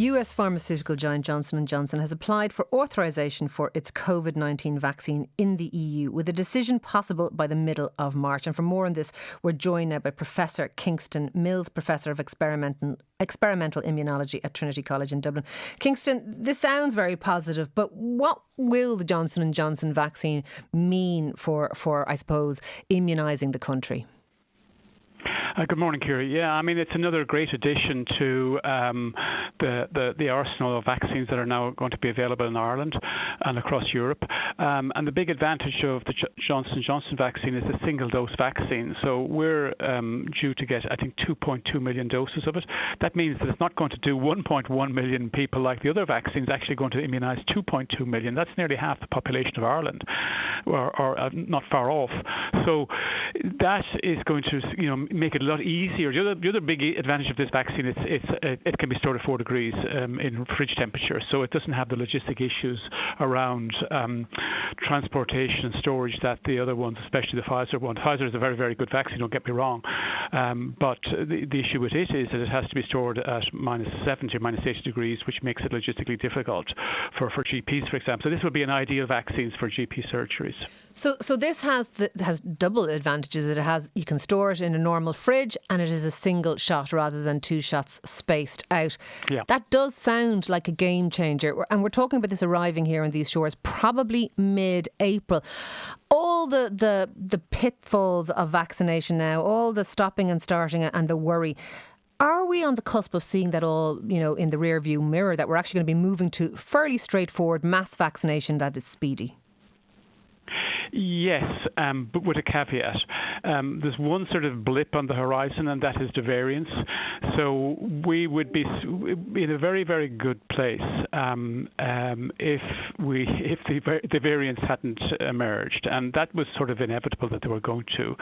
US pharmaceutical giant Johnson & Johnson has applied for authorisation for its COVID-19 vaccine in the EU, with a decision possible by the middle of March. And for more on this, we're joined now by Professor Kingston Mills, Professor of Experimental Immunology at Trinity College in Dublin. Kingston, this sounds very positive, but what will the Johnson & Johnson vaccine mean for I suppose, immunising the country? Good morning, Ciara. Yeah, I mean, it's another great addition to the arsenal of vaccines that are now going to be available in Ireland and across Europe. And the big advantage of the Johnson & Johnson vaccine is a single-dose vaccine. So we're due to get, I think, 2.2 million doses of it. That means that it's not going to do 1.1 million people like the other vaccines, actually going to immunise 2.2 million. That's nearly half the population of Ireland, or not far off. So that is going to, make it a lot easier. The other big advantage of this vaccine is it can be stored at 4 degrees in fridge temperature, so it doesn't have the logistic issues around transportation and storage that the other ones, especially the Pfizer one. Pfizer is a very, very good vaccine, don't get me wrong, but the issue with it is that it has to be stored at -70 or -80 degrees, which makes it logistically difficult for GPs, for example. So this would be an ideal vaccine for GP surgeries. So this has double advantages. You can store it in a normal fridge, and it is a single shot rather than 2 shots spaced out. Yeah. That does sound like a game changer. And we're talking about this arriving here in these shores probably mid-April. All the pitfalls of vaccination now, all the stopping and starting and the worry. Are we on the cusp of seeing that all, in the rear view mirror, that we're actually going to be moving to fairly straightforward mass vaccination that is speedy? Yes, but with a caveat. There's one sort of blip on the horizon, and that is the variants. So we would be in a very, very good place if the variants hadn't emerged, and that was sort of inevitable that they were going to.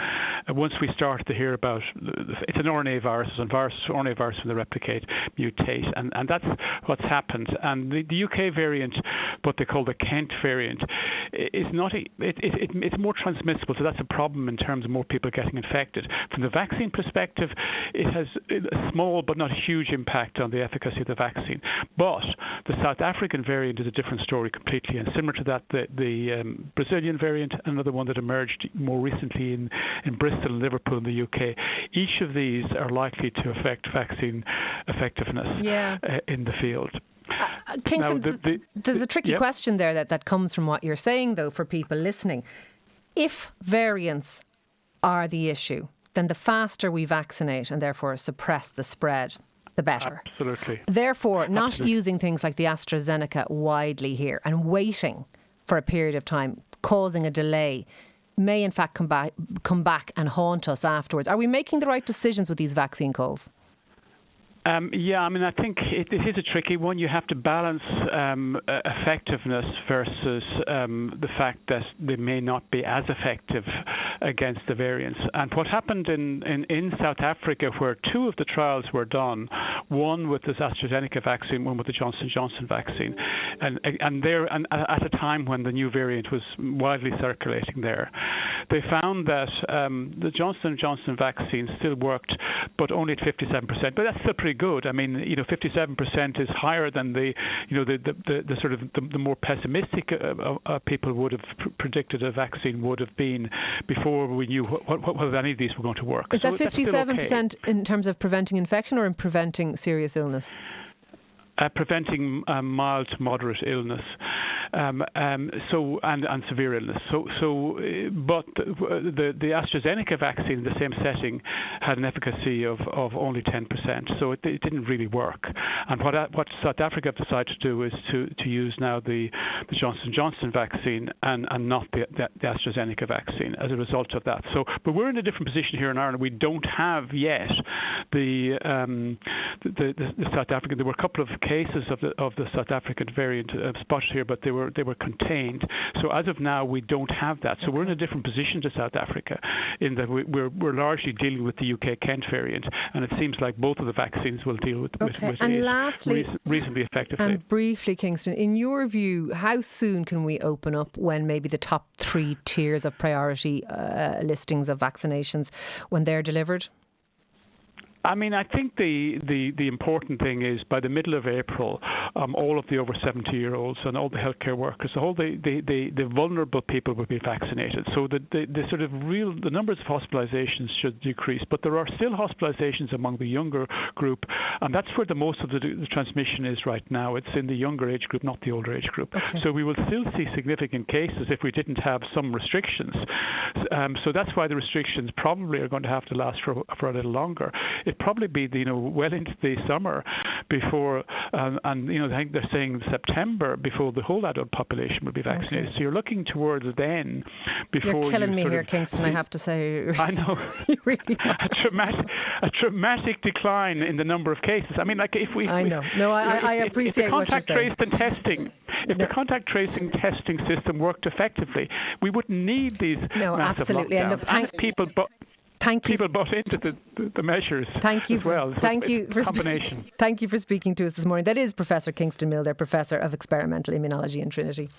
Once we started to hear about it's an RNA virus, RNA virus when they replicate, mutate, and that's what's happened. And the UK variant, what they call the Kent variant, is not it's more transmissible, so that's a problem in terms of more people getting infected. From the vaccine perspective, it has a small but not huge impact on the efficacy of the vaccine. But the South African variant is a different story completely, and similar to that, the Brazilian variant, another one that emerged more recently in Bristol and Liverpool in the UK. Each of these are likely to affect vaccine effectiveness in the field. Kingston, there's a tricky question there that comes from what you're saying, though, for people listening. If variants are the issue, then the faster we vaccinate and therefore suppress the spread, the better. Absolutely. Therefore, not using things like the AstraZeneca widely here and waiting for a period of time, causing a delay, may in fact come back and haunt us afterwards. Are we making the right decisions with these vaccine calls? I think it is a tricky one. You have to balance effectiveness versus the fact that they may not be as effective against the variants. And what happened in South Africa, where 2 of the trials were done, one with this AstraZeneca vaccine, one with the Johnson & Johnson vaccine, and at a time when the new variant was widely circulating there, they found that the Johnson & Johnson vaccine still worked, but only at 57%. But that's still pretty good. I mean, 57% is higher than the sort of the more pessimistic people would have predicted a vaccine would have been before we knew whether any of these were going to work. Is that 57% in terms of preventing infection or in preventing serious illness? Preventing mild to moderate illness. And severe illness. But the AstraZeneca vaccine in the same setting had an efficacy of only 10%, so it didn't really work. And what South Africa have decided to do is to use now the Johnson & Johnson vaccine and not the AstraZeneca vaccine as a result of that. So, but we're in a different position here in Ireland. We don't have yet the South African. There were a couple of cases of the South African variant spotted here, but they were contained. So as of now, we don't have that. So we're in a different position to South Africa in that we're largely dealing with the UK Kent variant, and it seems like both of the vaccines will deal with and lastly, reasonably effectively. And briefly, Kingston, in your view, how soon can we open up when maybe the top 3 tiers of priority listings of vaccinations, when they're delivered? I mean, I think the important thing is by the middle of April, all of the over 70-year-olds and all the healthcare workers, the vulnerable people will be vaccinated. So the sort of the numbers of hospitalizations should decrease, but there are still hospitalizations among the younger group, and that's where the most of the transmission is right now. It's in the younger age group, not the older age group. Okay. So we will still see significant cases if we didn't have some restrictions. So that's why the restrictions probably are going to have to last for a little longer. It'd probably be well into the summer before, and I think they're saying September before the whole adult population will be vaccinated. Okay. So you're looking towards then before you're killing me here, Kingston. I have to say. I know. You really are. A dramatic decline in the number of cases. I mean, like if we. I know. No, I appreciate what you're saying. If the contact tracing testing system worked effectively, we wouldn't need these massive absolutely. lockdowns. And look, people bought into the measures. Thank you. As well. Thank you for combination. Thank you for speaking to us this morning. That is Professor Kingston Mills, Professor of Experimental Immunology in Trinity.